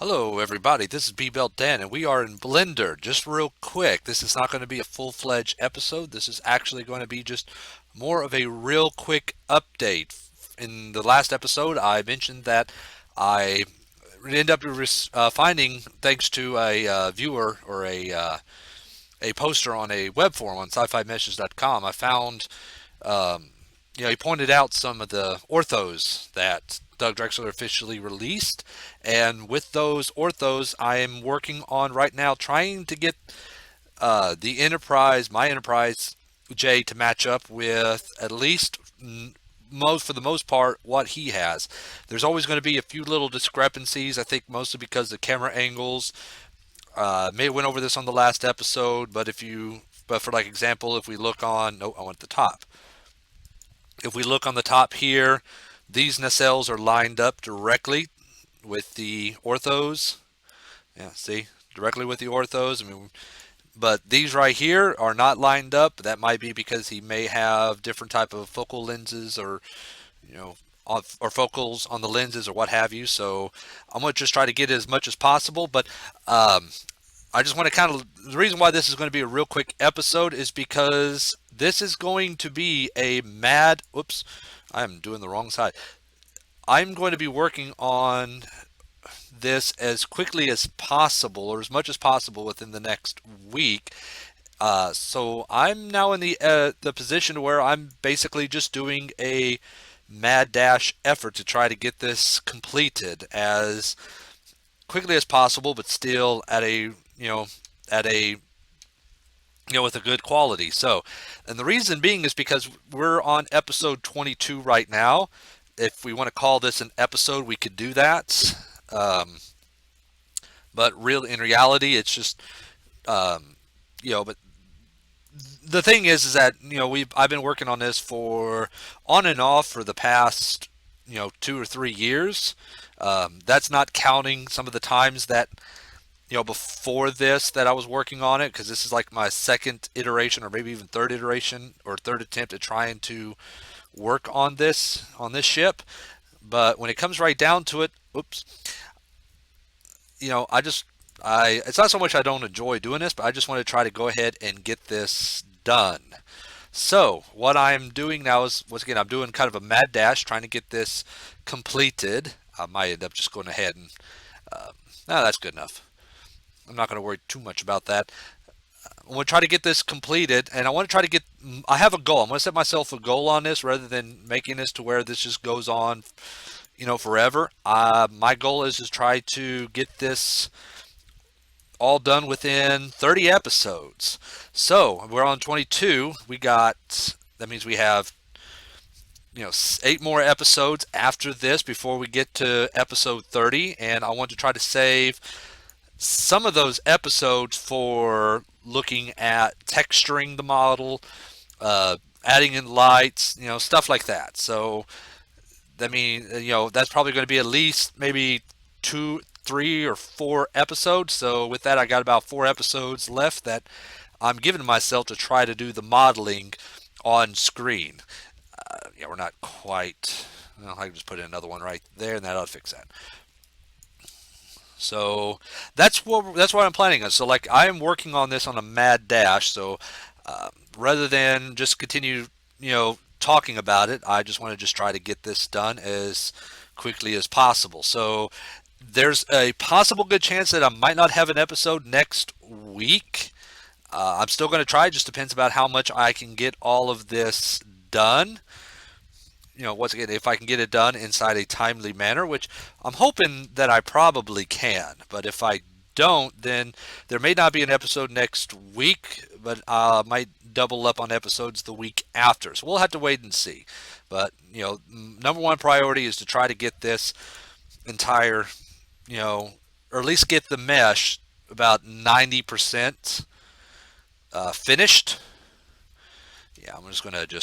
Hello, everybody. This is B-Belt Dan, and we are in Blender. Just real quick, this is not going to be a full-fledged episode. This is actually going to be just more of a real quick update. In the last episode, I mentioned that I ended up finding, thanks to a viewer or a poster on a web forum on sci-fi meshes.com, I found he pointed out some of the orthos that Doug Drexler officially released, and with those orthos, I am working on right now trying to get the Enterprise, my Enterprise J, to match up with at least most, for the most part, what he has. There's always going to be a few little discrepancies. I think mostly because the camera angles. May have went over this on the last episode, but for like example, if we look on, no, I want the top. If we look on the top here, these nacelles are lined up directly with the orthos. Yeah, see, directly with the orthos. But these right here are not lined up. That might be because he may have different type of focal lenses, or you know, or focals on the lenses, or what have you. So I'm going to just try to get as much as possible. But I just want to the reason why this is going to be a real quick episode is because this is going to be a mad, oops, I'm doing the wrong side. I'm going to be working on this as quickly as possible, or as much as possible, within the next week. So I'm now in the position where I'm basically just doing a mad dash effort to try to get this completed as quickly as possible, but still at a with a good quality. So, and the reason being is because we're on episode 22 right now. If we want to call this an episode, we could do that. But in reality, it's just, but the thing is that, I've been working on this for on and off for the past, 2 or 3 years. That's not counting some of the times that before this that I was working on it, because this is like my second iteration, or maybe even third iteration or third attempt at trying to work on this ship. But when it comes right down to it, oops, I it's not so much I don't enjoy doing this, but I just want to try to go ahead and get this done. So what I'm doing now is, once again, I'm doing kind of a mad dash trying to get this completed. I might end up just going ahead and no, that's good enough. I'm not going to worry too much about that. I want to try to get this completed, and I want to try to get. I have a goal. I'm going to set myself a goal on this, rather than making this to where this just goes on, forever. My goal is to try to get this all done within 30 episodes. So we're on 22. That means we have 8 more episodes after this before we get to episode 30, and I want to try to save some of those episodes for looking at texturing the model, adding in lights, stuff like that. So that's probably going to be at least maybe 2, 3, or 4 episodes. So with that, I got about 4 episodes left that I'm giving myself to try to do the modeling on screen. We're not quite. Well, I can just put in another one right there, and that ought to fix that. So that's what I'm planning on. So like I am working on this on a mad dash. So rather than just continue, talking about it, I just want to just try to get this done as quickly as possible. So there's a possible good chance that I might not have an episode next week. I'm still going to try. It just depends about how much I can get all of this done. Once again, if I can get it done inside a timely manner, which I'm hoping that I probably can. But if I don't, then there may not be an episode next week, but I might double up on episodes the week after. So we'll have to wait and see. But, number one priority is to try to get this entire, or at least get the mesh about 90% finished. Yeah, I'm just going to do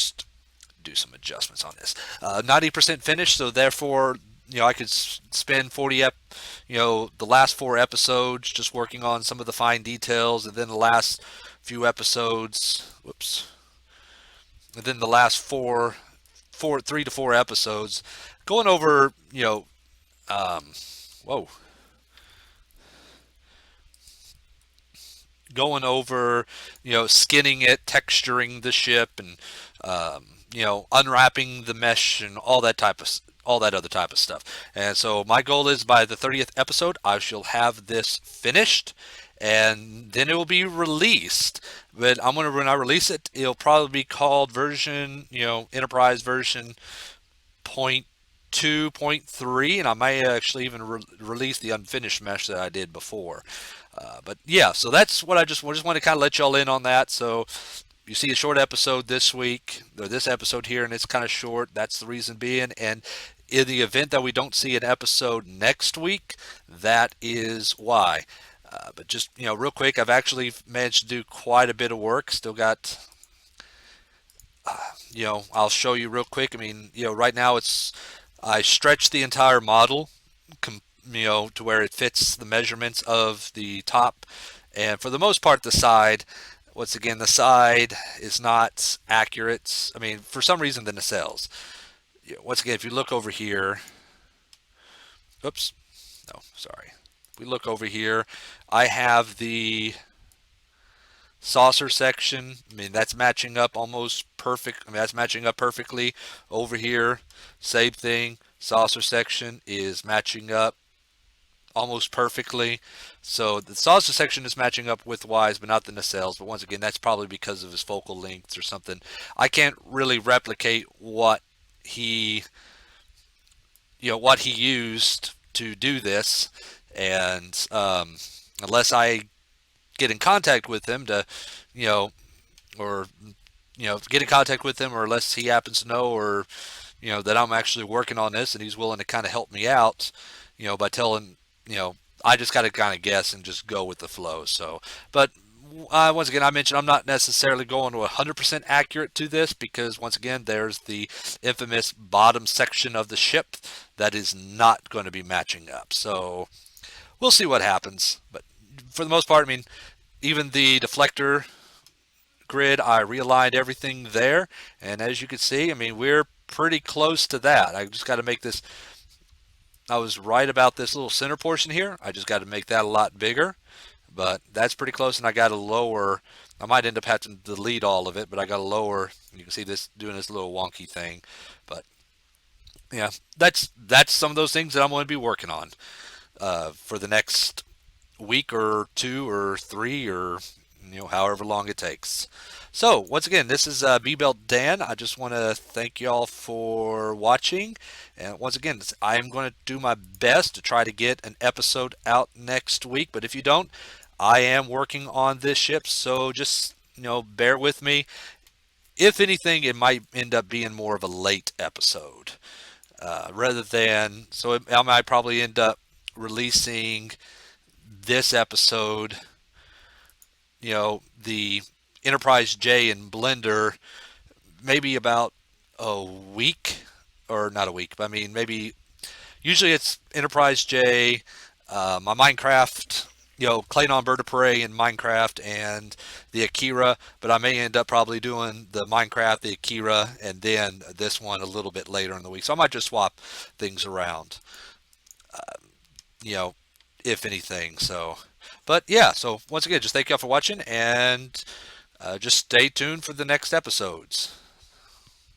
some adjustments on this. 90% finished, so therefore, I could spend the last 4 episodes just working on some of the fine details, and then the last few episodes, whoops, and then the last 3 to 4 episodes going over, whoa, going over, skinning it, texturing the ship, and unwrapping the mesh and all that other type of stuff. And so my goal is by the 30th episode, I shall have this finished, and then it will be released. But when I release it, it'll probably be called Enterprise version point 2.3, and I may actually even release the unfinished mesh that I did before. But yeah, so that's what I just want to kind of let y'all in on that. So you see a short episode this week, or this episode here, and it's kind of short. That's the reason being. And in the event that we don't see an episode next week, that is why. But just, real quick, I've actually managed to do quite a bit of work. Still got, I'll show you real quick. I mean, right now I stretched the entire model, to where it fits the measurements of the top. And for the most part, the side, once again, the side is not accurate. I mean, for some reason, the nacelles. Once again, if you look over here, oops, no, sorry. We look over here, I have the saucer section. I mean, that's matching up almost perfect. I mean, that's matching up perfectly over here. Same thing. Saucer section is matching up almost perfectly. So the saucer section is matching up width-wise, but not the nacelles. But once again, that's probably because of his focal lengths or something. I can't really replicate what he used to do this, and unless I get in contact with him to, or get in contact with him, or unless he happens to know, or that I'm actually working on this and he's willing to kind of help me out, by telling, I just got to kind of guess and just go with the flow. So, but once again, I mentioned I'm not necessarily going to 100% accurate to this, because once again, there's the infamous bottom section of the ship that is not going to be matching up. So we'll see what happens. But for the most part, I mean, even the deflector grid, I realigned everything there. And as you can see, I mean, we're pretty close to that. I just got to make this, I was right about this little center portion here. I just got to make that a lot bigger. But that's pretty close, and I got to lower. I might end up having to delete all of it, but I got to lower. You can see this doing this little wonky thing. But yeah, that's some of those things that I'm going to be working on for the next week or two or three, or however long it takes. So once again, this is B-Belt Dan. I just want to thank y'all for watching, and once again, I am going to do my best to try to get an episode out next week. But if you don't, I am working on this ship, so just bear with me. If anything, it might end up being more of a late episode, rather than, so I might probably end up releasing this episode, the Enterprise J in Blender, maybe about a week, or not a week, but I mean maybe, usually it's Enterprise J, my Minecraft, Klingon Bird of Prey in Minecraft, and the Akira, but I may end up probably doing the Minecraft, the Akira, and then this one a little bit later in the week. So I might just swap things around, if anything. So, but yeah, so once again, just thank y'all for watching, and just stay tuned for the next episodes.